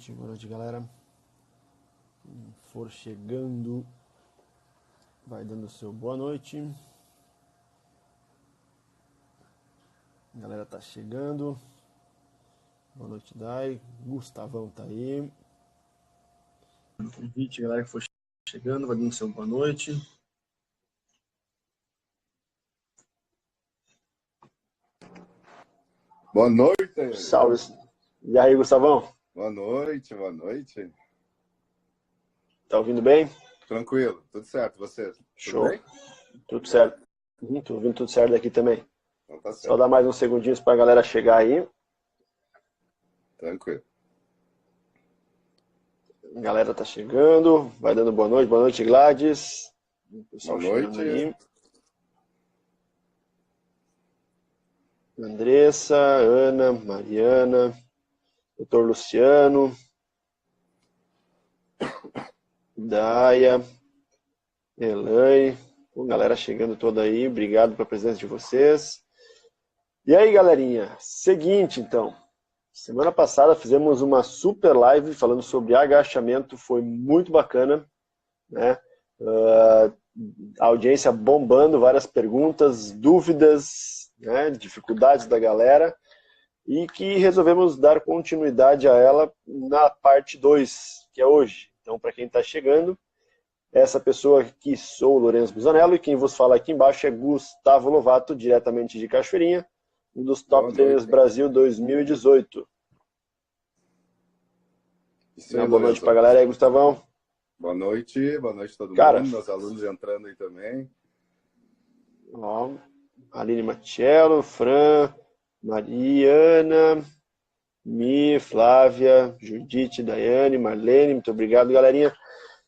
boa noite, galera. Quem for chegando, vai dando o seu boa noite. A galera tá chegando. Boa noite, Dai. Gustavão tá aí. Convite, galera que for chegando, vai dando o seu boa noite. Boa noite. Salve. E aí, Gustavão? Boa noite, boa noite. Tá ouvindo bem? Tranquilo, tudo certo, você? Show. Tudo bem? Tudo certo. Tô ouvindo tudo certo daqui também. Então tá certo. Só dar mais uns segundinhos pra galera chegar aí. Tranquilo. A galera tá chegando, vai dando boa noite, Gladys. O pessoal Boa noite. chegando aí. Andressa, Ana, Mariana, Dr. Luciano, Daia, Elaine, galera chegando toda aí, obrigado pela presença de vocês. E aí, galerinha, seguinte então, semana passada fizemos uma super live falando sobre agachamento, foi muito bacana, né? A audiência bombando, várias perguntas, dúvidas, né? Dificuldades da galera, e que resolvemos dar continuidade a ela na parte 2, que é hoje. Então, para quem está chegando, essa pessoa que sou o Lourenço Busanello, e quem vos fala aqui embaixo é Gustavo Lovato, diretamente de Cachoeirinha, um dos Top Trainers Brasil 2018. Isso aí, Boa noite para a galera aí, Gustavão. Boa noite todo mundo, meus alunos entrando aí também. Ó, Aline Matiello, Fran, Mariana, Mi, Flávia, Judite, Daiane, Marlene, muito obrigado, galerinha.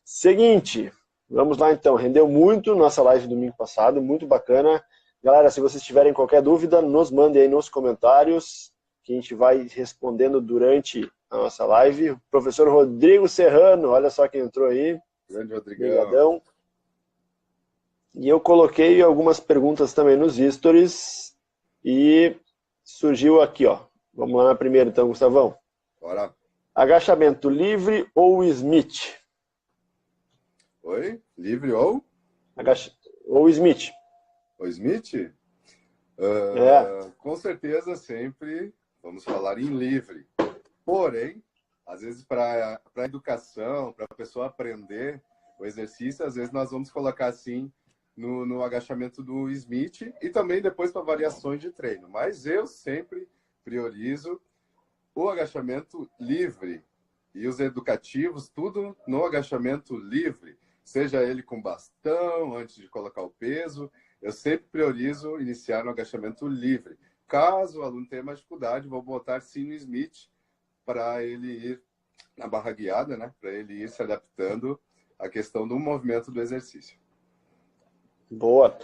Seguinte, vamos lá então, rendeu muito nossa live domingo passado, muito bacana. Galera, se vocês tiverem qualquer dúvida, nos mandem aí nos comentários, que a gente vai respondendo durante a nossa live. O professor Rodrigo Serrano, olha só quem entrou aí. Grande Rodrigão. Obrigadão. E eu coloquei algumas perguntas também nos stories e surgiu aqui, ó. Vamos lá na primeira então, Gustavão. Bora. Agachamento livre ou Smith? Oi? Livre ou? Ou Smith. O Smith? Com certeza sempre vamos falar em livre. Porém, às vezes para a educação, para a pessoa aprender o exercício, às vezes nós vamos colocar assim no agachamento do Smith e também depois para variações de treino. Mas eu sempre priorizo o agachamento livre e os educativos, tudo no agachamento livre. Seja ele com bastão, antes de colocar o peso, eu sempre priorizo iniciar no agachamento livre. Caso o aluno tenha mais dificuldade, vou botar sim no Smith para ele ir na barra guiada, né? Para ele ir se adaptando à questão do movimento do exercício. Boa.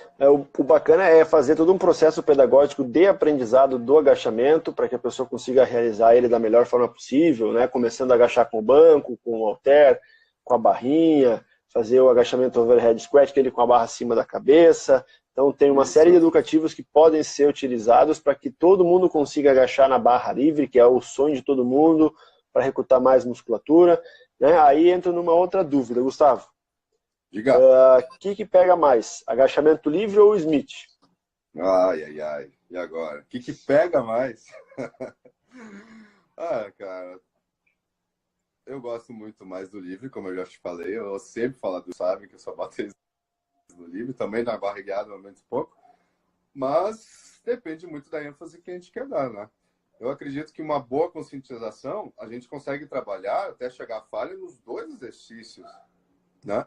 O bacana é fazer todo um processo pedagógico de aprendizado do agachamento para que a pessoa consiga realizar ele da melhor forma possível, né? Começando a agachar com o banco, com o halter, com a barrinha, fazer o agachamento overhead squat, que ele com a barra acima da cabeça. Então tem uma série de educativos que podem ser utilizados para que todo mundo consiga agachar na barra livre, que é o sonho de todo mundo, para recrutar mais musculatura, né? Aí entra numa outra dúvida, Gustavo. Diga. O que pega mais? Agachamento livre ou Smith? Ai. E agora? O que pega mais? Cara, eu gosto muito mais do livre, como eu já te falei. Eu sempre falo do sabe que eu só boto eles no livre, também na barra guiada, momentos pouco. Mas depende muito da ênfase que a gente quer dar, né? Eu acredito que uma boa conscientização, a gente consegue trabalhar até chegar à falha nos dois exercícios, né?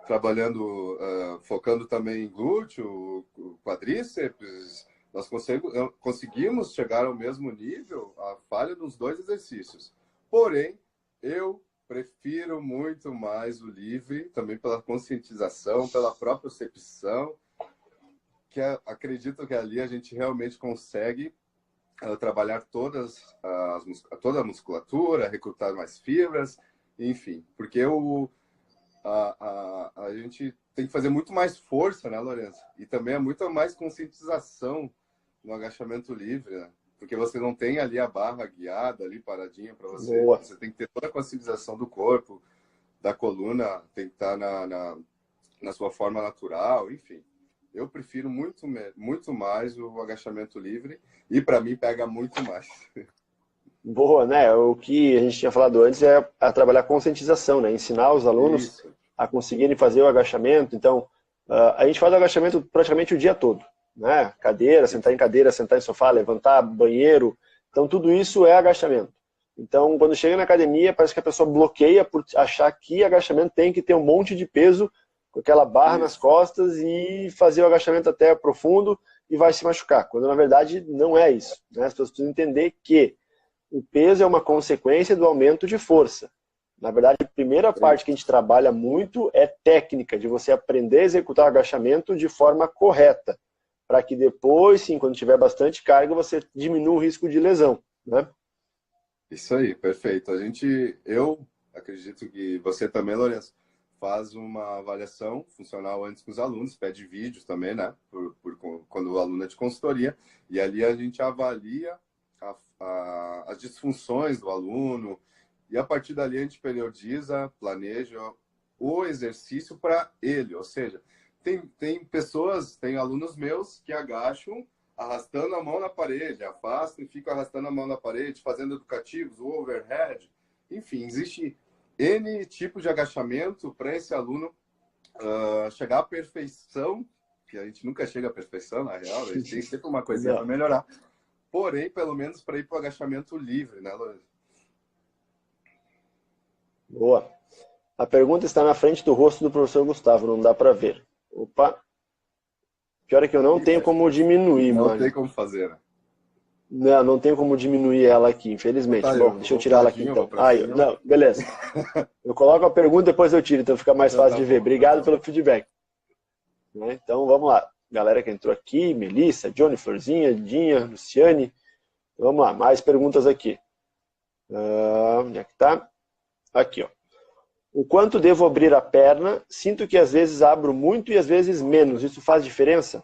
Trabalhando, focando também em glúteo, quadríceps, nós conseguimos chegar ao mesmo nível, a falha nos dois exercícios. Porém, eu prefiro muito mais o livre, também pela conscientização, pela própria percepção, que acredito que ali a gente realmente consegue trabalhar toda a musculatura, recrutar mais fibras, enfim, porque a gente tem que fazer muito mais força, né, Lourenço? E também é muito mais conscientização no agachamento livre, né? porque você não tem ali a barra guiada ali paradinha para você. Boa. Você tem que ter toda a conscientização do corpo, da coluna, tem que estar na sua forma natural, enfim. Eu prefiro muito mais o agachamento livre e para mim pega muito mais. Boa, né? O que a gente tinha falado antes é a trabalhar conscientização, né? Ensinar os alunos Isso. a conseguirem fazer o agachamento. Então, a gente faz o agachamento praticamente o dia todo, né? Cadeira, sentar em sofá, levantar, banheiro. Então, tudo isso é agachamento. Então, quando chega na academia, parece que a pessoa bloqueia por achar que agachamento tem que ter um monte de peso, com aquela barra nas costas e fazer o agachamento até profundo e vai se machucar. Quando, na verdade, não é isso, né? As pessoas precisam entender que o peso é uma consequência do aumento de força. Na verdade, a primeira parte que a gente trabalha muito é técnica, de você aprender a executar o agachamento de forma correta, para que depois, sim, quando tiver bastante carga, você diminua o risco de lesão, né? Isso aí, perfeito. Eu acredito que você também, Lourenço, faz uma avaliação funcional antes com os alunos, pede vídeos também, né? Quando o aluno é de consultoria, e ali a gente avalia as disfunções do aluno, e a partir dali a gente periodiza, planeja o exercício para ele. Ou seja, tem alunos meus que agacham arrastando a mão na parede, afastam e ficam arrastando a mão na parede, fazendo educativos, o overhead. Enfim, existe N tipos de agachamento para esse aluno chegar à perfeição, que a gente nunca chega à perfeição, na real, a gente tem sempre uma coisinha para melhorar. Porém, pelo menos para ir para o agachamento livre, né, Lourenço? Boa. A pergunta está na frente do rosto do professor Gustavo, não dá para ver. Opa. Pior é que eu não tenho como diminuir, mano. Não tem como fazer, né? Não tenho como diminuir ela aqui, infelizmente. Tá, bom, deixa eu tirar ela aqui então. Aí, não, beleza. Eu coloco a pergunta, depois eu tiro, então fica mais fácil de ver. Obrigado pelo feedback. Então, vamos lá. Galera que entrou aqui, Melissa, Johnny, Florzinha, Dinha, Luciane. Vamos lá, mais perguntas aqui. Onde é que tá? Aqui, ó. O quanto devo abrir a perna? Sinto que às vezes abro muito e às vezes menos. Isso faz diferença?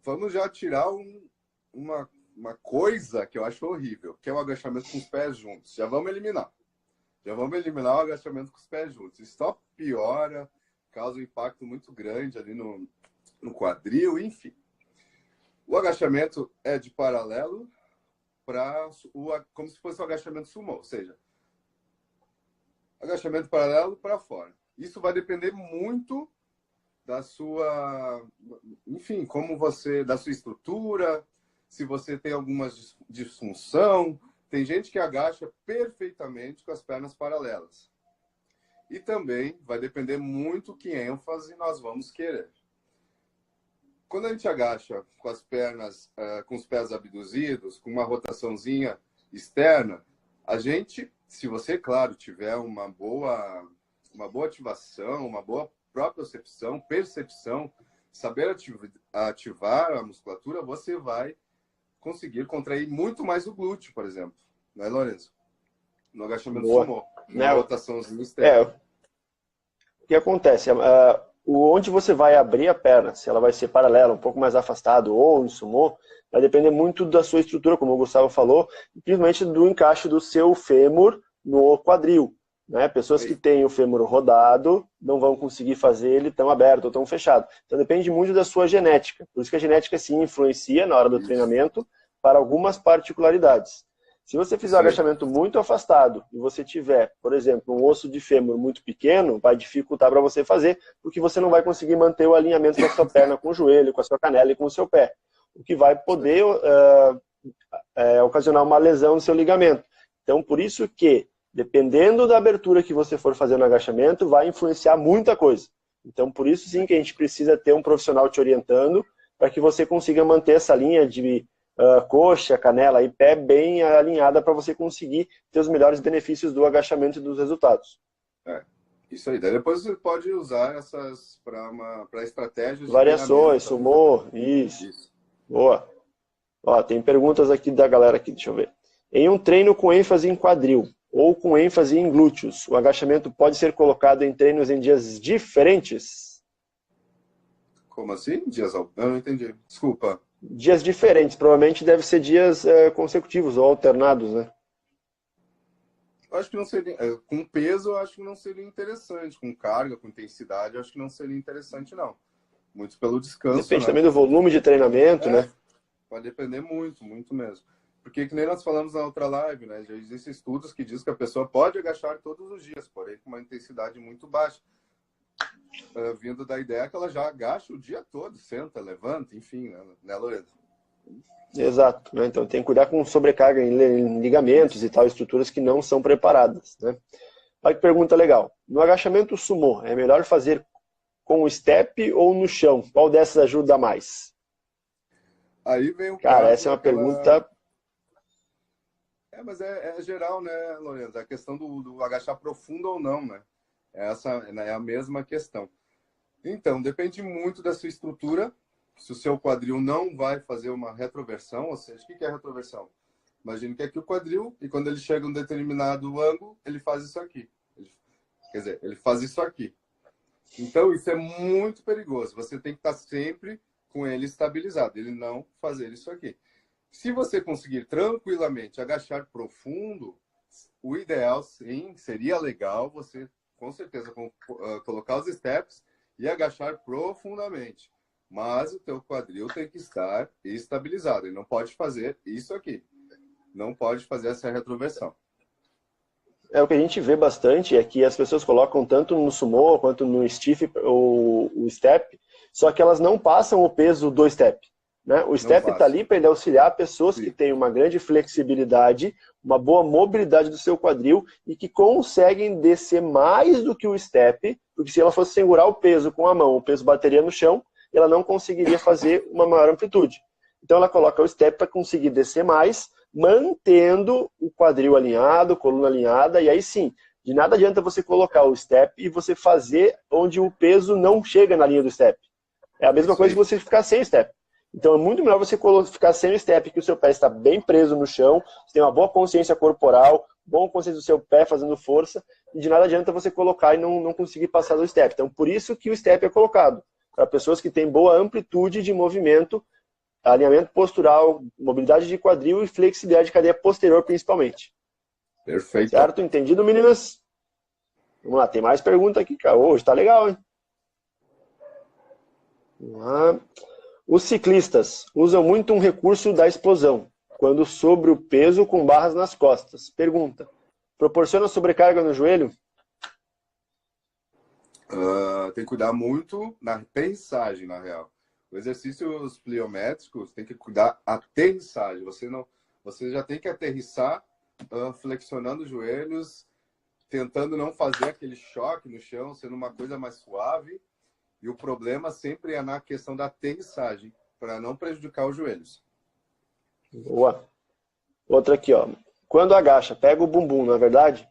Vamos já tirar uma coisa que eu acho horrível, que é o agachamento com os pés juntos. Já vamos eliminar. Já vamos eliminar o agachamento com os pés juntos. Isso só piora, causa um impacto muito grande ali no quadril, enfim. O agachamento é de paralelo como se fosse um agachamento sumô, ou seja, agachamento paralelo para fora. Isso vai depender muito da sua, enfim, da sua estrutura, se você tem alguma disfunção. Tem gente que agacha perfeitamente com as pernas paralelas. E também vai depender muito que ênfase nós vamos querer. Quando a gente agacha com as pernas, com os pés abduzidos, com uma rotaçãozinha externa, a gente, se você, claro, tiver uma boa ativação, uma boa propriocepção, percepção, saber ativar a musculatura, você vai conseguir contrair muito mais o glúteo, por exemplo. Não é, Lourenço? No agachamento sumô. Na rotaçãozinha externa. O que acontece? Onde você vai abrir a perna, se ela vai ser paralela, um pouco mais afastado ou em sumô, vai depender muito da sua estrutura, como o Gustavo falou, e principalmente do encaixe do seu fêmur no quadril. Né? Pessoas que têm o fêmur rodado não vão conseguir fazer ele tão aberto ou tão fechado. Então depende muito da sua genética. Por isso que a genética sim influencia na hora do treinamento para algumas particularidades. Se você fizer um agachamento muito afastado e você tiver, por exemplo, um osso de fêmur muito pequeno, vai dificultar para você fazer, porque você não vai conseguir manter o alinhamento da sua perna com o joelho, com a sua canela e com o seu pé. O que vai poder ocasionar uma lesão no seu ligamento. Então, por isso que, dependendo da abertura que você for fazer no agachamento, vai influenciar muita coisa. Então, por isso sim que a gente precisa ter um profissional te orientando para que você consiga manter essa linha de coxa, canela e pé bem alinhada para você conseguir ter os melhores benefícios do agachamento e dos resultados. Isso aí. Daí depois você pode usar essas para estratégias de variações, sumô, isso. Boa. Ó, tem perguntas aqui da galera aqui, deixa eu ver. Em um treino com ênfase em quadril ou com ênfase em glúteos, o agachamento pode ser colocado em treinos em dias diferentes? Como assim? Eu não entendi. Desculpa. Dias diferentes, provavelmente deve ser dias consecutivos ou alternados, né? Eu acho que não seria. Com peso, eu acho que não seria interessante. Com carga, com intensidade, eu acho que não seria interessante, não. Muito pelo descanso, Depende né? também do volume de treinamento, É, né? vai depender muito, muito mesmo. Porque, que nem nós falamos na outra live, né? Já existem estudos que dizem que a pessoa pode agachar todos os dias, porém com uma intensidade muito baixa. Vindo da ideia que ela já agacha o dia todo, senta, levanta, enfim, né, Lorena? Exato, né? Então tem que cuidar com sobrecarga em ligamentos e tal, estruturas que não são preparadas, né? Olha que pergunta legal. No agachamento sumô, é melhor fazer com o step ou no chão? Qual dessas ajuda mais? Aí vem o Cara, caso essa é uma daquela... pergunta... Mas é geral, né, Lorena? A questão do agachar profundo ou não, né? Essa é a mesma questão. Então, depende muito da sua estrutura. Se o seu quadril não vai fazer uma retroversão, ou seja, o que é retroversão? Imagine que aqui o quadril, e quando ele chega a um determinado ângulo, ele faz isso aqui. Quer dizer, ele faz isso aqui. Então, isso é muito perigoso. Você tem que estar sempre com ele estabilizado, ele não fazer isso aqui. Se você conseguir tranquilamente agachar profundo, o ideal, sim, seria legal você, com certeza, colocar os steps e agachar profundamente. Mas o teu quadril tem que estar estabilizado. Ele não pode fazer isso aqui. Não pode fazer essa retroversão. É o que a gente vê bastante, é que as pessoas colocam tanto no sumo quanto no stiff o step, só que elas não passam o peso do step. Né? O step está ali para ele auxiliar pessoas que têm uma grande flexibilidade, uma boa mobilidade do seu quadril e que conseguem descer mais do que o step, porque se ela fosse segurar o peso com a mão, o peso bateria no chão, e ela não conseguiria fazer uma maior amplitude. Então ela coloca o step para conseguir descer mais, mantendo o quadril alinhado, coluna alinhada, e aí sim, de nada adianta você colocar o step e você fazer onde o peso não chega na linha do step. É a mesma coisa que você ficar sem step. Então é muito melhor você ficar sem o step, que o seu pé está bem preso no chão, você tem uma boa consciência corporal, boa consciência do seu pé fazendo força, e de nada adianta você colocar e não conseguir passar do step. Então por isso que o step é colocado, para pessoas que têm boa amplitude de movimento, alinhamento postural, mobilidade de quadril e flexibilidade de cadeia posterior principalmente. Perfeito. Certo? Entendido, meninas? Vamos lá, tem mais pergunta aqui, cara. Hoje tá legal, hein? Vamos lá. Os ciclistas usam muito um recurso da explosão, quando sobre o peso com barras nas costas. Pergunta: proporciona sobrecarga no joelho? Tem que cuidar muito na aterrissagem, na real. Os exercícios pliométricos tem que cuidar aterrissagem. Você já tem que aterrissar flexionando os joelhos, tentando não fazer aquele choque no chão, sendo uma coisa mais suave. E o problema sempre é na questão da aterrissagem, para não prejudicar os joelhos. Boa. Outra aqui, ó. Quando agacha, pega o bumbum, não é verdade?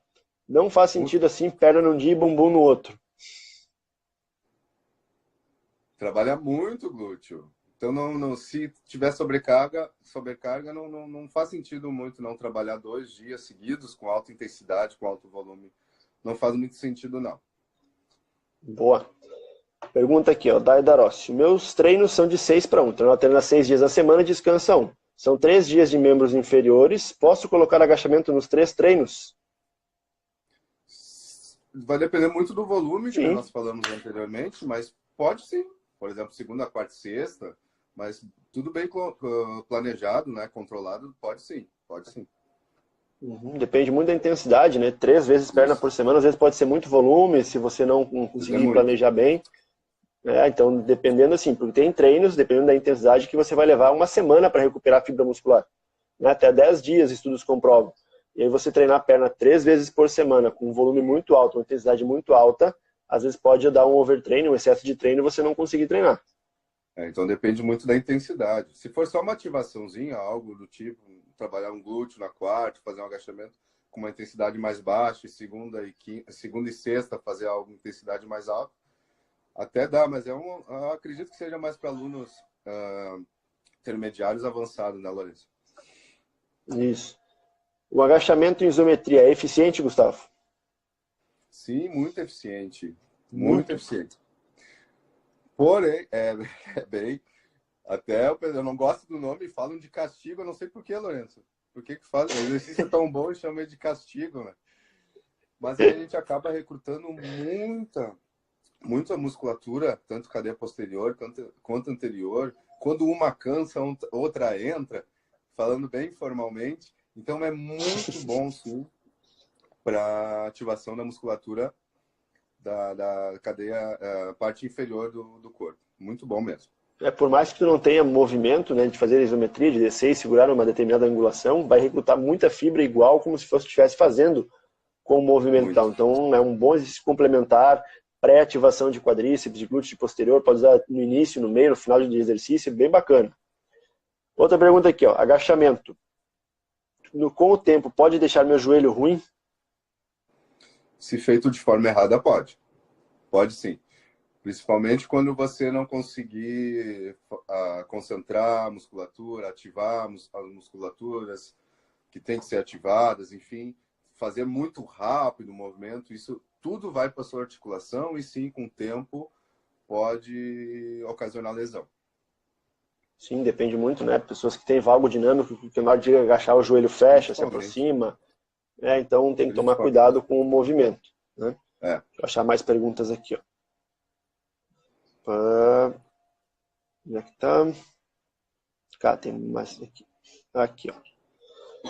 Não faz sentido assim, perna num dia e bumbum no outro. Trabalha muito o glúteo. Então, se tiver sobrecarga não faz sentido muito não trabalhar 2 dias seguidos com alta intensidade, com alto volume. Não faz muito sentido, não. Boa. Pergunta aqui, ó, Dai Darossi. Meus treinos são de 6 para 1. Então, eu treino 6 dias na semana e descansa 1. São 3 dias de membros inferiores. Posso colocar agachamento nos 3 treinos? Vai depender muito do volume que nós falamos anteriormente, mas pode sim. Por exemplo, segunda, quarta e sexta, mas tudo bem planejado, né? Controlado, pode sim. Pode sim. Depende muito da intensidade, né? 3 vezes perna por semana, às vezes pode ser muito volume, se você não conseguir planejar bem. Então, dependendo assim, porque tem treinos, dependendo da intensidade, que você vai levar 1 semana para recuperar a fibra muscular. Né? Até 10 dias, estudos comprovam. E aí você treinar a perna 3 vezes por semana, com um volume muito alto, uma intensidade muito alta, às vezes pode dar um overtraining, um excesso de treino e você não conseguir treinar. Então depende muito da intensidade. Se for só uma ativaçãozinha, algo do tipo, trabalhar um glúteo na quarta, fazer um agachamento com uma intensidade mais baixa, e segunda e sexta fazer algo com intensidade mais alta, até dá, mas eu acredito que seja mais para alunos intermediários avançados, né, Larissa? Isso. O agachamento em isometria é eficiente, Gustavo? Sim, muito eficiente. Muito eficiente. Porém, é bem... Até eu não gosto do nome, falam de castigo, eu não sei por que, Lourenço. Por que que fazem? O exercício é tão bom e chama ele de castigo, né? Mas aí a gente acaba recrutando muita musculatura, tanto cadeia posterior quanto anterior. Quando uma cansa, outra entra, falando bem formalmente. Então é muito bom, sim, para ativação da musculatura da cadeia, parte inferior do corpo. Muito bom mesmo. Por mais que tu não tenha movimento, né, de fazer isometria, de descer e segurar uma determinada angulação, vai recrutar muita fibra igual como se fosse estivesse fazendo com o movimento. Então é um bom exercício complementar, pré-ativação de quadríceps, de glúteo posterior, pode usar no início, no meio, no final de exercício, bem bacana. Outra pergunta aqui, ó, agachamento. Com o tempo, pode deixar meu joelho ruim? Se feito de forma errada, pode. Pode sim. Principalmente quando você não conseguir concentrar a musculatura, ativar as musculaturas que tem que ser ativadas, enfim, fazer muito rápido o movimento, isso tudo vai para a sua articulação e sim, com o tempo, pode ocasionar lesão. Sim, depende muito, né? Pessoas que têm valgo dinâmico, que na hora de agachar o joelho fecha, se aproxima. Então tem que tomar cuidado com o movimento. Né? Deixa eu achar mais perguntas aqui. Ó. Onde é que tá? Cá, tem mais aqui. Aqui, ó.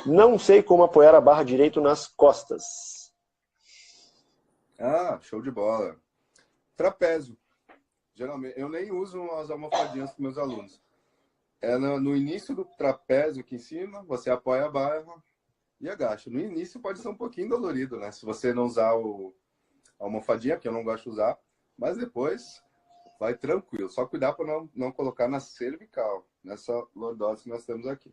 Não sei como apoiar a barra direito nas costas. Show de bola. Trapézio. Geralmente, eu nem uso as almofadinhas com meus alunos. No início do trapézio aqui em cima, você apoia a barra e agacha. No início pode ser um pouquinho dolorido, né? Se você não usar a almofadinha, que eu não gosto de usar, mas depois vai tranquilo. Só cuidar para não colocar na cervical, nessa lordose que nós temos aqui.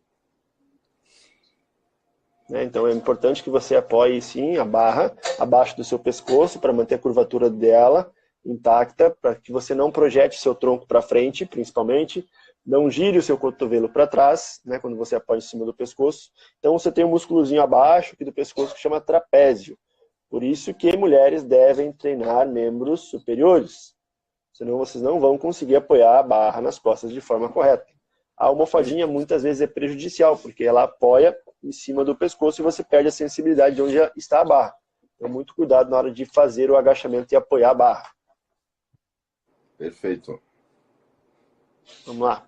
Então é importante que você apoie sim a barra abaixo do seu pescoço para manter a curvatura dela intacta, para que você não projete seu tronco para frente, principalmente, não gire o seu cotovelo para trás, né, quando você apoia em cima do pescoço. Então você tem um músculozinho abaixo aqui do pescoço que chama trapézio. Por isso que mulheres devem treinar membros superiores, senão vocês não vão conseguir apoiar a barra nas costas de forma correta. A almofadinha muitas vezes é prejudicial, porque ela apoia em cima do pescoço e você perde a sensibilidade de onde está a barra. Então, muito cuidado na hora de fazer o agachamento e apoiar a barra. Perfeito. Vamos lá.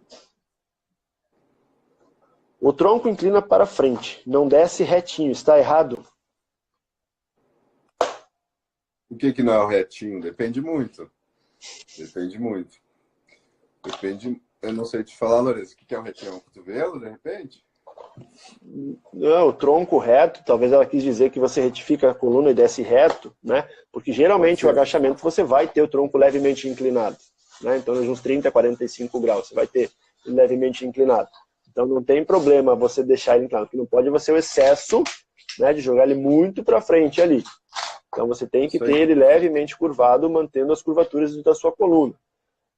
O tronco inclina para frente, não desce retinho, está errado? O que não é o retinho? Depende muito. Depende muito. Depende... Eu não sei te falar, Lourenço, o que é o retinho? É um cotovelo, de repente? Não, o tronco reto, talvez ela quis dizer que você retifica a coluna e desce reto, né? Porque geralmente o agachamento você vai ter o tronco levemente inclinado, né? Então, de uns 30 a 45 graus, você vai ter levemente inclinado. Então, não tem problema você deixar ele inclinado. O que não pode ser o excesso, né, de jogar ele muito para frente ali. Então, você tem que ter ele levemente curvado, mantendo as curvaturas da sua coluna.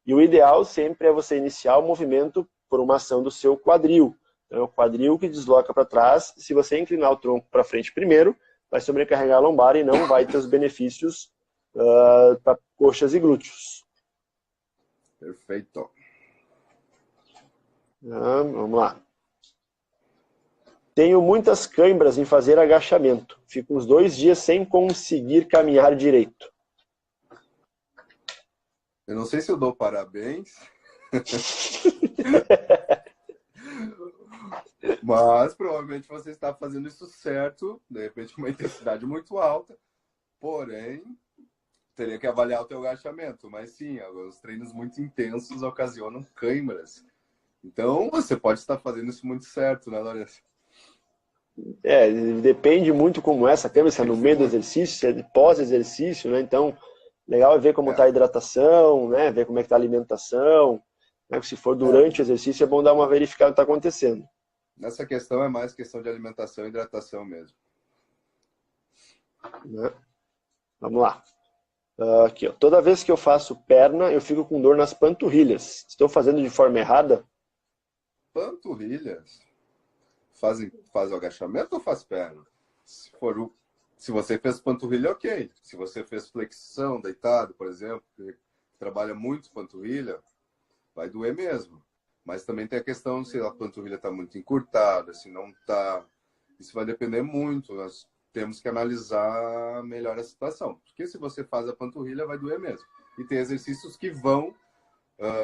E o ideal sempre é você iniciar o movimento por uma ação do seu quadril. Então, é o quadril que desloca para trás. Se você inclinar o tronco para frente primeiro, vai sobrecarregar a lombar e não vai ter os benefícios para coxas e glúteos. Perfeito. Vamos lá. Tenho muitas câimbras em fazer agachamento. Fico uns 2 dias sem conseguir caminhar direito. Eu não sei se eu dou parabéns. Mas provavelmente você está fazendo isso certo, de repente uma intensidade muito alta, porém teria que avaliar o teu agachamento, mas sim, os treinos muito intensos ocasionam câimbras. Então você pode estar fazendo isso muito certo, né, Larissa? Depende muito como é essa câimbra, se é no meio do exercício, se é pós-exercício, né? Então, legal é ver como está a hidratação, né? Ver como é que está a alimentação. Né? Se for durante o exercício, é bom dar uma verificada no que está acontecendo. Nessa questão é mais questão de alimentação e hidratação mesmo. Né? Vamos lá. Aqui, ó. Toda vez que eu faço perna, eu fico com dor nas panturrilhas. Estou fazendo de forma errada? Panturrilhas? Faz o agachamento ou faz perna? Se você fez panturrilha, ok. Se você fez flexão, deitado, por exemplo, trabalha muito panturrilha, vai doer mesmo. Mas também tem a questão se a panturrilha está muito encurtada, se não está. Isso vai depender muito. Nós temos que analisar melhor a situação. Porque se você faz a panturrilha, vai doer mesmo. E tem exercícios que vão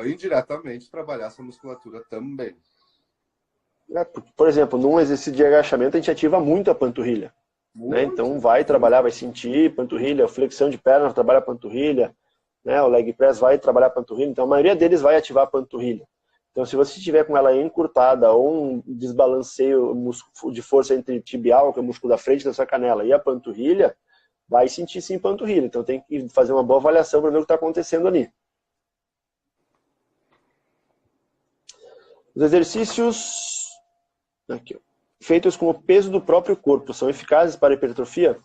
indiretamente trabalhar essa musculatura também. Por exemplo, num exercício de agachamento, a gente ativa muito a panturrilha. Né? Então vai trabalhar, vai sentir panturrilha, flexão de perna trabalha a panturrilha, né? O leg press vai trabalhar a panturrilha. Então a maioria deles vai ativar a panturrilha. Então se você estiver com ela encurtada ou um desbalanceio de força entre tibial, que é o músculo da frente da sua canela, e a panturrilha, vai sentir sim panturrilha. Então tem que fazer uma boa avaliação para ver o que está acontecendo ali. Os exercícios aqui, feitos com o peso do próprio corpo são eficazes para a hipertrofia?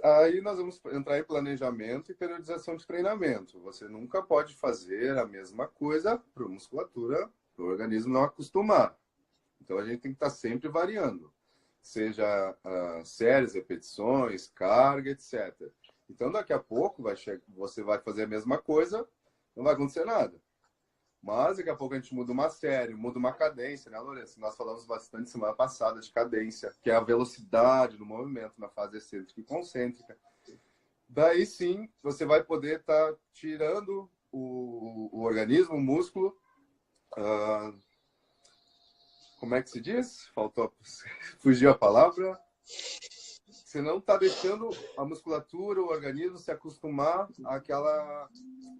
Aí nós vamos entrar em planejamento e periodização de treinamento. Você nunca pode fazer a mesma coisa para a musculatura, para o organismo não acostumar. Então a gente tem que estar sempre variando. Seja séries, repetições, carga, etc. Então daqui a pouco você vai fazer a mesma coisa, não vai acontecer nada. Mas daqui a pouco a gente muda uma série, muda uma cadência, né, Lourenço? Nós falamos bastante semana passada de cadência, que é a velocidade do movimento na fase excêntrica e concêntrica. Daí sim, você vai poder estar tirando o organismo, o músculo. Como é que se diz? Fugiu a palavra. Você não está deixando a musculatura, o organismo se acostumar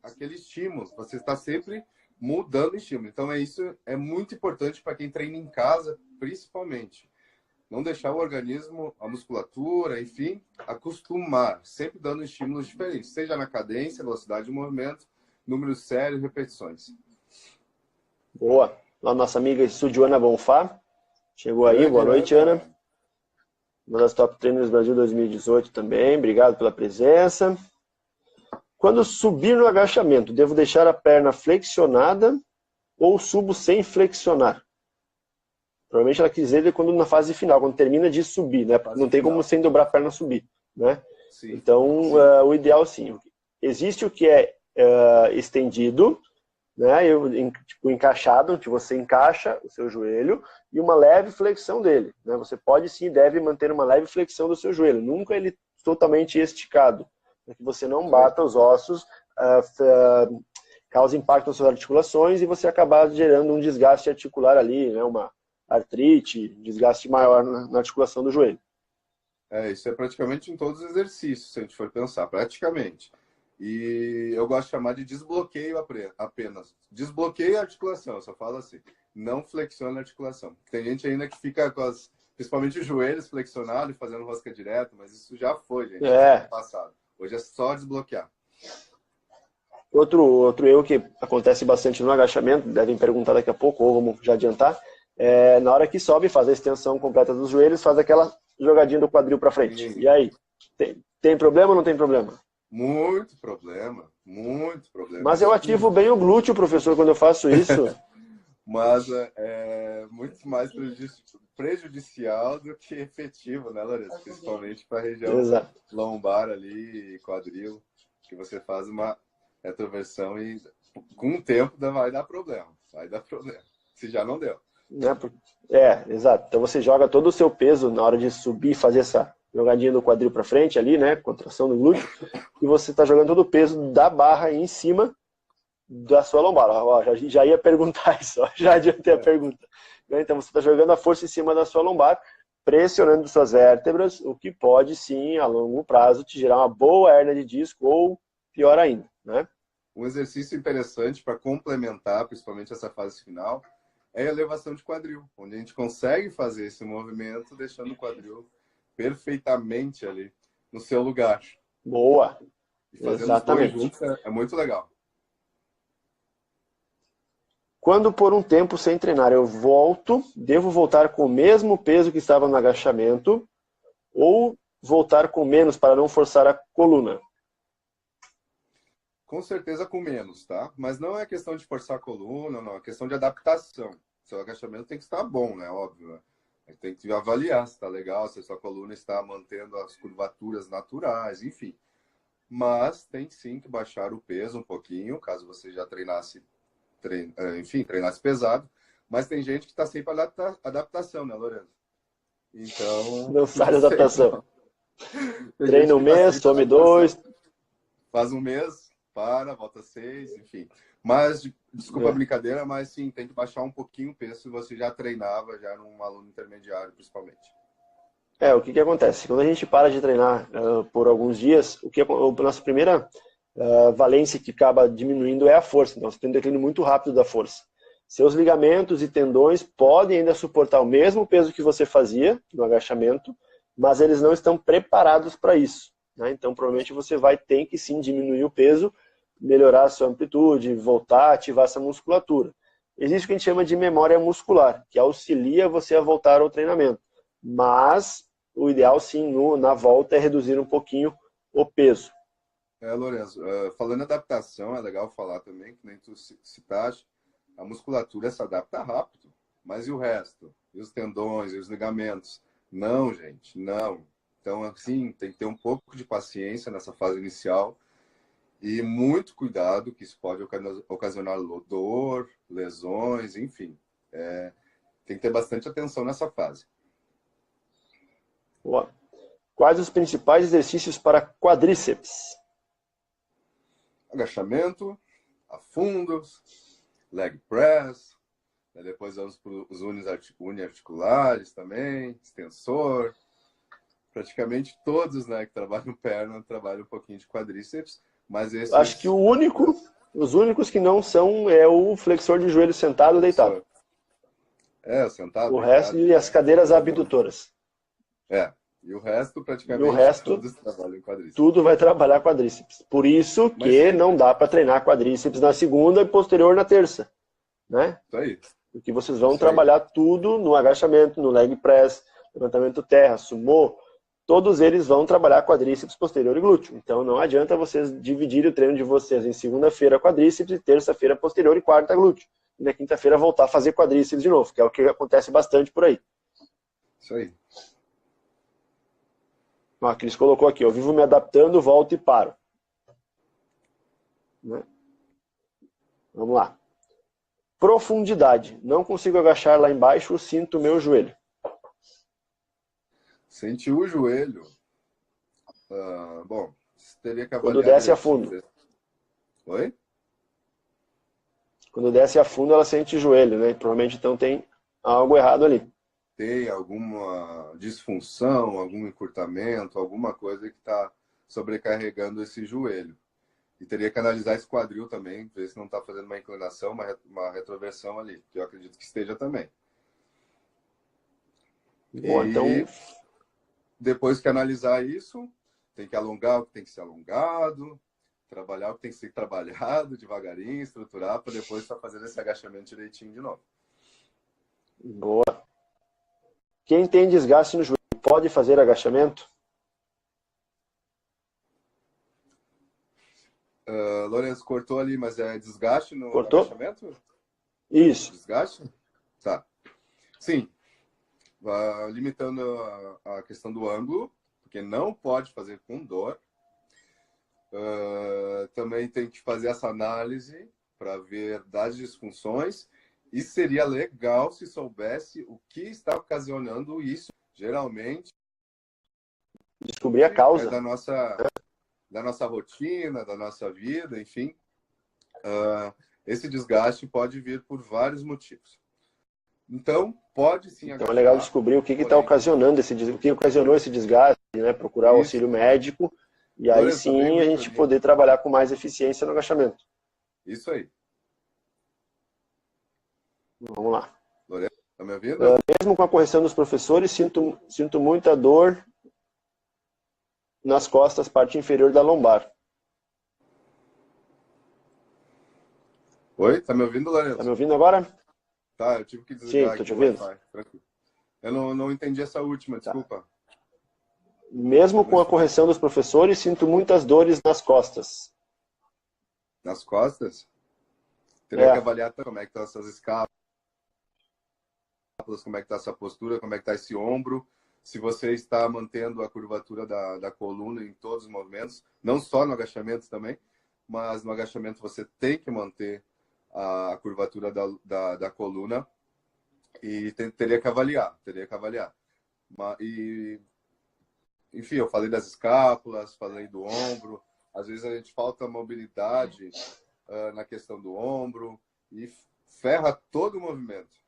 àquele estímulo. Você está sempre mudando o estímulo. Então, isso é muito importante para quem treina em casa, principalmente. Não deixar o organismo, a musculatura, enfim, acostumar. Sempre dando estímulos diferentes. Seja na cadência, velocidade de movimento, número sério, repetições. Boa. A nossa amiga estúdio Ana Bonfá. Chegou aí. Boa noite, Ana. Uma das Top Trainers Brasil 2018 também. Obrigado pela presença. Quando subir no agachamento, devo deixar a perna flexionada ou subo sem flexionar? Provavelmente ela quis dizer quando na fase final, quando termina de subir, né? Não tem como sem dobrar a perna subir, né? Sim. Então, o ideal sim. Existe o que é estendido, né? Tipo encaixado, que você encaixa o seu joelho e uma leve flexão dele, né? Você pode sim, deve manter uma leve flexão do seu joelho, nunca ele totalmente esticado, para que você não bata os ossos, cause impacto nas suas articulações e você acabar gerando um desgaste articular ali, né? Uma artrite, desgaste maior na articulação do joelho. Isso é praticamente em todos os exercícios, se a gente for pensar, praticamente. E eu gosto de chamar de desbloqueio apenas. Desbloqueio a articulação, eu só falo assim. Não flexiona a articulação. Tem gente ainda que fica com principalmente os joelhos flexionados e fazendo rosca direto, mas isso já foi, gente. No passado. Hoje é só desbloquear. Outro erro que acontece bastante no agachamento, devem perguntar daqui a pouco, ou vamos já adiantar, na hora que sobe, faz a extensão completa dos joelhos, faz aquela jogadinha do quadril para frente. Sim. E aí? Tem problema ou não tem problema? Muito problema, muito problema. Mas eu ativo bem o glúteo, professor, quando eu faço isso. Mas é muito mais prejudicial do que efetivo, né, Larissa? Principalmente para a região lombar ali, quadril, que você faz uma retroversão e com o tempo vai dar problema. Vai dar problema, se já não deu. Exato. Então você joga todo o seu peso na hora de subir, fazer essa jogadinha do quadril para frente ali, né? Contração do glúteo. E você está jogando todo o peso da barra em cima da sua lombar. Ó, já ia perguntar isso, ó, já adiantei a pergunta. Então você está jogando a força em cima da sua lombar, pressionando suas vértebras, o que pode sim, a longo prazo, te gerar uma boa hérnia de disco ou pior ainda, né? Um exercício interessante para complementar, principalmente essa fase final, é a elevação de quadril, onde a gente consegue fazer esse movimento deixando o quadril perfeitamente ali no seu lugar. Boa! E fazendo os dois juntos é muito legal. Quando por um tempo sem treinar eu devo voltar com o mesmo peso que estava no agachamento ou voltar com menos para não forçar a coluna? Com certeza com menos, tá? Mas não é questão de forçar a coluna, não. É questão de adaptação. Seu agachamento tem que estar bom, né? Óbvio, né? Tem que avaliar se está legal, se a sua coluna está mantendo as curvaturas naturais, enfim. mas tem sim que baixar o peso um pouquinho, caso você já treinasse pesado. Mas tem gente que está sempre adaptação, né, Lorenzo? Então, Não não sai da sei. adaptação. Tem gente Treina um que está mês, sempre some adaptação. 2. Faz um mês, volta 6, enfim. Mas, desculpa a É. brincadeira, mas sim, tem que baixar um pouquinho o peso se você já treinava, já era um aluno intermediário, principalmente. O que que acontece? Quando a gente para de treinar por alguns dias, a nossa primeira valência que acaba diminuindo é a força. Então, você tem um declínio muito rápido da força. Seus ligamentos e tendões podem ainda suportar o mesmo peso que você fazia no agachamento, mas eles não estão preparados para isso, né? Então, provavelmente você vai ter que sim diminuir o peso, melhorar a sua amplitude, voltar a ativar essa musculatura. Existe o que a gente chama de memória muscular, que auxilia você a voltar ao treinamento. Mas o ideal sim, na volta, é reduzir um pouquinho o peso. Lourenço, falando em adaptação, é legal falar também, que nem tu citaste, a musculatura se adapta rápido, mas e o resto? E os tendões, e os ligamentos? Não, gente, não. Então, assim, tem que ter um pouco de paciência nessa fase inicial e muito cuidado, que isso pode ocasionar dor, lesões, enfim. Tem que ter bastante atenção nessa fase. Boa. Quais os principais exercícios para quadríceps? Agachamento, afundos, leg press, depois vamos para os uniarticulares também, extensor. Praticamente todos, né, que trabalham perna trabalham um pouquinho de quadríceps, mas esses... Acho que os únicos que não são é o flexor de joelho sentado ou deitado. Sentado, O deitado, resto e as cadeiras abdutoras. E o resto, E praticamente, o resto, todos trabalham quadríceps. tudo vai trabalhar quadríceps. Por isso que não dá para treinar quadríceps na segunda e posterior na terça, né? Isso aí. Porque vocês vão trabalhar tudo no agachamento, no leg press, levantamento terra, sumô. Todos eles vão trabalhar quadríceps posterior e glúteo. Então não adianta vocês dividirem o treino de vocês em segunda-feira quadríceps, e terça-feira posterior e quarta glúteo. E na quinta-feira voltar a fazer quadríceps de novo, que é o que acontece bastante por aí. Isso aí. A Cris colocou aqui, eu vivo me adaptando, volto e paro. Né? Vamos lá. Profundidade. Não consigo agachar lá embaixo, sinto o meu joelho. Sentiu o joelho. Bom, teria que avaliar. Quando desce a fundo. Oi? Quando desce a fundo, ela sente o joelho, né? Provavelmente então tem algo errado ali. Tem alguma disfunção, algum encurtamento, alguma coisa que está sobrecarregando esse joelho. E teria que analisar esse quadril também, ver se não está fazendo uma inclinação, uma retroversão ali, que eu acredito que esteja também. Bom, e então... depois que analisar isso, tem que alongar o que tem que ser alongado, trabalhar o que tem que ser trabalhado devagarinho, estruturar, para depois estar fazendo esse agachamento direitinho de novo. Boa. Quem tem desgaste no joelho pode fazer agachamento? Lourenço, cortou ali, mas é desgaste no agachamento? Isso. Desgaste? Tá. Sim. Limitando a questão do ângulo, porque não pode fazer com dor. Também tem que fazer essa análise para ver das disfunções. E seria legal se soubesse o que está ocasionando isso. Geralmente, descobrir a causa. Da nossa rotina, da nossa vida, enfim. Esse desgaste pode vir por vários motivos. Então, pode sim agachar. Então é legal descobrir o que está ocasionando o que ocasionou esse desgaste, né? Procurar o auxílio médico e aí sim a gente poder trabalhar com mais eficiência no agachamento. Isso aí. Vamos lá. Lorena, tá me ouvindo? Mesmo com a correção dos professores, sinto muita dor nas costas, parte inferior da lombar. Oi, tá me ouvindo, Lorena? Tá me ouvindo agora? Tá, eu tive que desligar. Sim, tô te ouvindo. Tranquilo. Eu não entendi essa última, desculpa. Tá. Mesmo com a correção dos professores, sinto muitas dores nas costas. Nas costas? Teria que avaliar como é que estão essas escápulas, como é que está essa postura, como é que está esse ombro, se você está mantendo a curvatura da coluna em todos os movimentos, não só no agachamento também, mas no agachamento você tem que manter a curvatura da coluna e teria que avaliar. Enfim, eu falei das escápulas, falei do ombro. Às vezes a gente falta mobilidade na questão do ombro e ferra todo o movimento.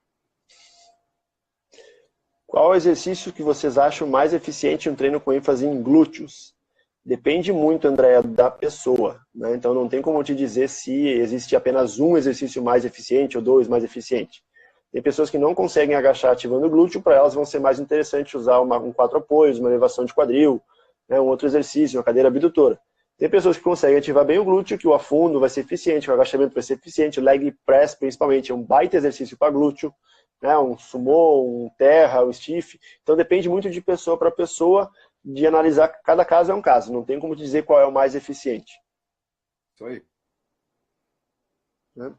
Qual o exercício que vocês acham mais eficiente em um treino com ênfase em glúteos? Depende muito, Andréa, da pessoa, né? Então não tem como eu te dizer se existe apenas um exercício mais eficiente ou dois mais eficientes. Tem pessoas que não conseguem agachar ativando o glúteo, para elas vão ser mais interessante usar um 4 apoios, uma elevação de quadril, né? Um outro exercício, uma cadeira abdutora. Tem pessoas que conseguem ativar bem o glúteo, que o afundo vai ser eficiente, o agachamento vai ser eficiente, o leg press principalmente é um baita exercício para glúteo, né? Um sumô, um terra, um stiff. Então depende muito de pessoa para pessoa, de analisar, cada caso é um caso, não tem como dizer qual é o mais eficiente. Isso aí. Né?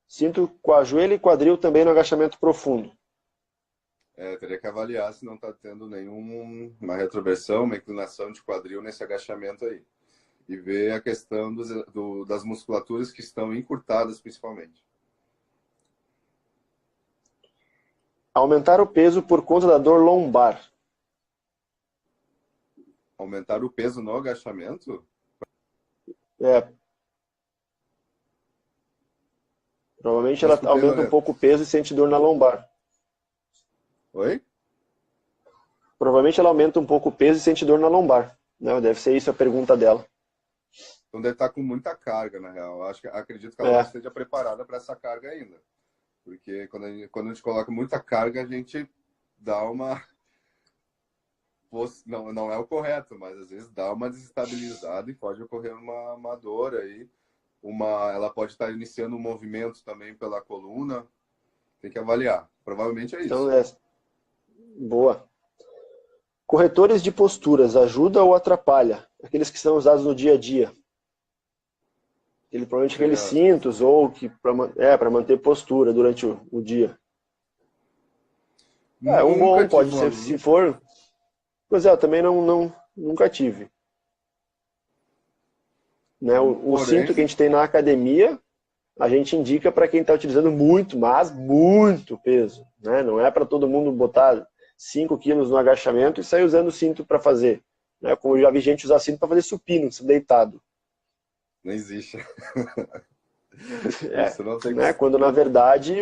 Sinto com a joelho e quadril também no agachamento profundo. Teria que avaliar se não está tendo nenhuma retroversão, uma inclinação de quadril nesse agachamento aí. E ver a questão das musculaturas que estão encurtadas, principalmente. Aumentar o peso por conta da dor lombar. Aumentar o peso no agachamento? Provavelmente ela aumenta um pouco o peso e sente dor na lombar. Oi? Provavelmente ela aumenta um pouco o peso e sente dor na lombar. Não, deve ser isso a pergunta dela. Então deve estar com muita carga, na real. Acredito que ela não esteja preparada para essa carga ainda. Porque quando a gente coloca muita carga, a gente dá uma... Não é o correto, mas às vezes dá uma desestabilizada e pode ocorrer uma dor aí. Ela pode estar iniciando um movimento também pela coluna. Tem que avaliar. Provavelmente é isso. Então, boa. Corretores de posturas, ajuda ou atrapalha? Aqueles que são usados no dia a dia. Provavelmente aqueles cintos ou para manter postura durante o dia. Um bom pode ser, se for... Pois é, eu também nunca tive. Né? O cinto que a gente tem na academia, a gente indica para quem está utilizando muito, mas muito peso. Né? Não é para todo mundo botar 5 quilos no agachamento e sair usando o cinto para fazer. Né? Como eu já vi gente usar cinto para fazer supino, deitado. Não existe. Né? Quando na verdade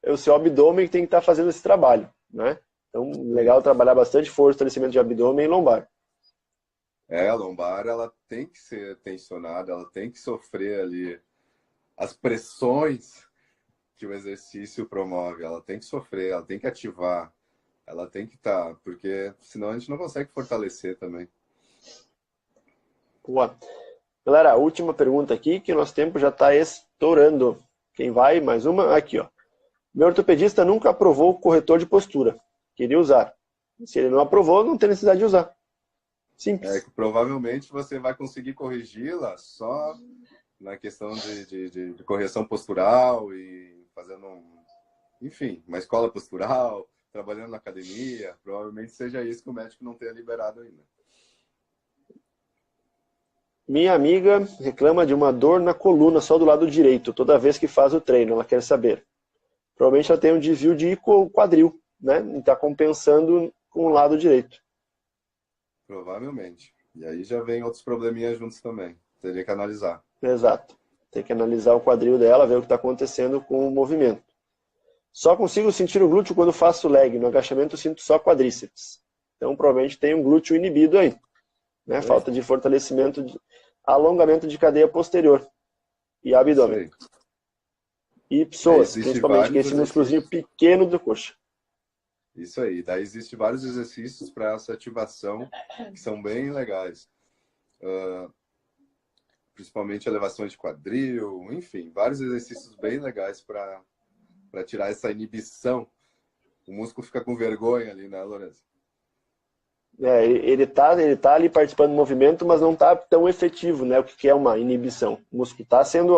é o seu abdômen que tem que estar fazendo esse trabalho. Né? Então, legal trabalhar bastante fortalecimento de abdômen e lombar. A lombar, ela tem que ser tensionada, ela tem que sofrer ali as pressões que o exercício promove. Ela tem que sofrer, ela tem que ativar, ela tem que estar, porque senão a gente não consegue fortalecer também. Boa. Galera, a última pergunta aqui, que nosso tempo já está estourando. Quem vai? Mais uma? Aqui, ó. Meu ortopedista nunca aprovou o corretor de postura. Queria usar. Se ele não aprovou, não tem necessidade de usar. Simples. Que provavelmente você vai conseguir corrigi-la só na questão de correção postural e fazendo, enfim, uma escola postural, trabalhando na academia. Provavelmente seja isso que o médico não tenha liberado ainda. Minha amiga reclama de uma dor na coluna só do lado direito, toda vez que faz o treino. Ela quer saber. Provavelmente ela tem um desvio de quadril, né? E está compensando com o lado direito. Provavelmente. E aí já vem outros probleminhas juntos também. Teria que analisar. Exato. Tem que analisar o quadril dela, ver o que está acontecendo com o movimento. Só consigo sentir o glúteo quando faço leg. No agachamento eu sinto só quadríceps. Então provavelmente tem um glúteo inibido aí. Né? Falta de fortalecimento, alongamento de cadeia posterior e abdômen. E psoas, principalmente, que é esse músculozinho pequeno do coxa. Isso aí. Daí existem vários exercícios para essa ativação que são bem legais. Principalmente elevações de quadril, enfim, vários exercícios bem legais para tirar essa inibição. O músculo fica com vergonha ali, né, Lourenço? Ele tá ali participando do movimento, mas não está tão efetivo, né? O que é uma inibição? O músculo está sendo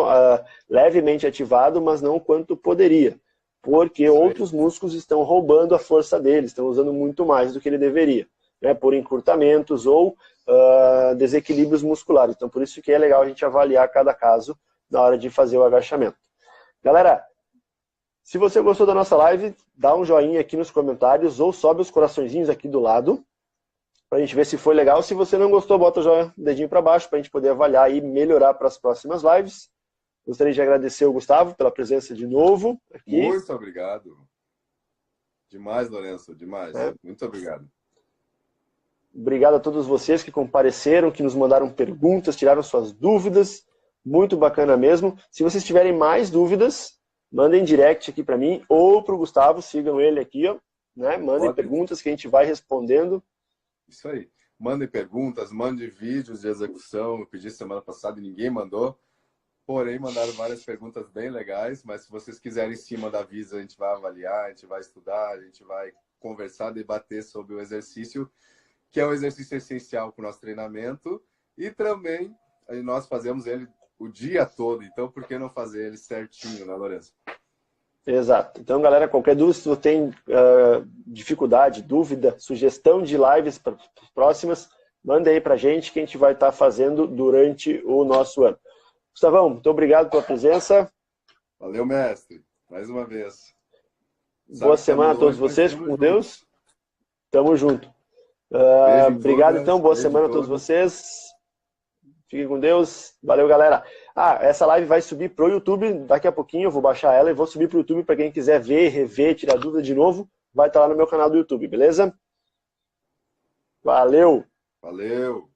levemente ativado, mas não quanto poderia. porque outros músculos estão roubando a força dele, estão usando muito mais do que ele deveria, né, por encurtamentos ou desequilíbrios musculares. Então, por isso que é legal a gente avaliar cada caso na hora de fazer o agachamento. Galera, se você gostou da nossa live, dá um joinha aqui nos comentários ou sobe os coraçõezinhos aqui do lado, para a gente ver se foi legal. Se você não gostou, bota o joinha, dedinho para baixo, para a gente poder avaliar e melhorar para as próximas lives. Gostaria de agradecer ao Gustavo pela presença de novo aqui. Muito obrigado. Demais, Lourenço, demais. Muito obrigado. Obrigado a todos vocês que compareceram, que nos mandaram perguntas, tiraram suas dúvidas. Muito bacana mesmo. Se vocês tiverem mais dúvidas, mandem direct aqui para mim ou para o Gustavo, sigam ele aqui, ó, né? Mandem perguntas que a gente vai respondendo. Isso aí. Mandem perguntas, mandem vídeos de execução. Eu pedi semana passada e ninguém mandou. Porém, mandaram várias perguntas bem legais, mas se vocês quiserem em cima da Visa, a gente vai avaliar, a gente vai estudar, a gente vai conversar, debater sobre o exercício, que é um exercício essencial para o nosso treinamento. E também nós fazemos ele o dia todo, então por que não fazer ele certinho, né, Lourenço? Exato. Então, galera, qualquer dúvida, se você tem dificuldade, dúvida, sugestão de lives para próximas, manda aí para a gente que a gente vai estar fazendo durante o nosso ano. Gustavão, muito obrigado pela presença. Valeu, mestre. Mais uma vez. Boa semana a todos vocês, com Deus. Tamo junto. Obrigado, então. Boa semana a todos vocês. Fiquem com Deus. Valeu, galera. Essa live vai subir pro YouTube. Daqui a pouquinho eu vou baixar ela e vou subir pro YouTube para quem quiser ver, rever, tirar dúvida de novo. Vai estar lá no meu canal do YouTube, beleza? Valeu. Valeu.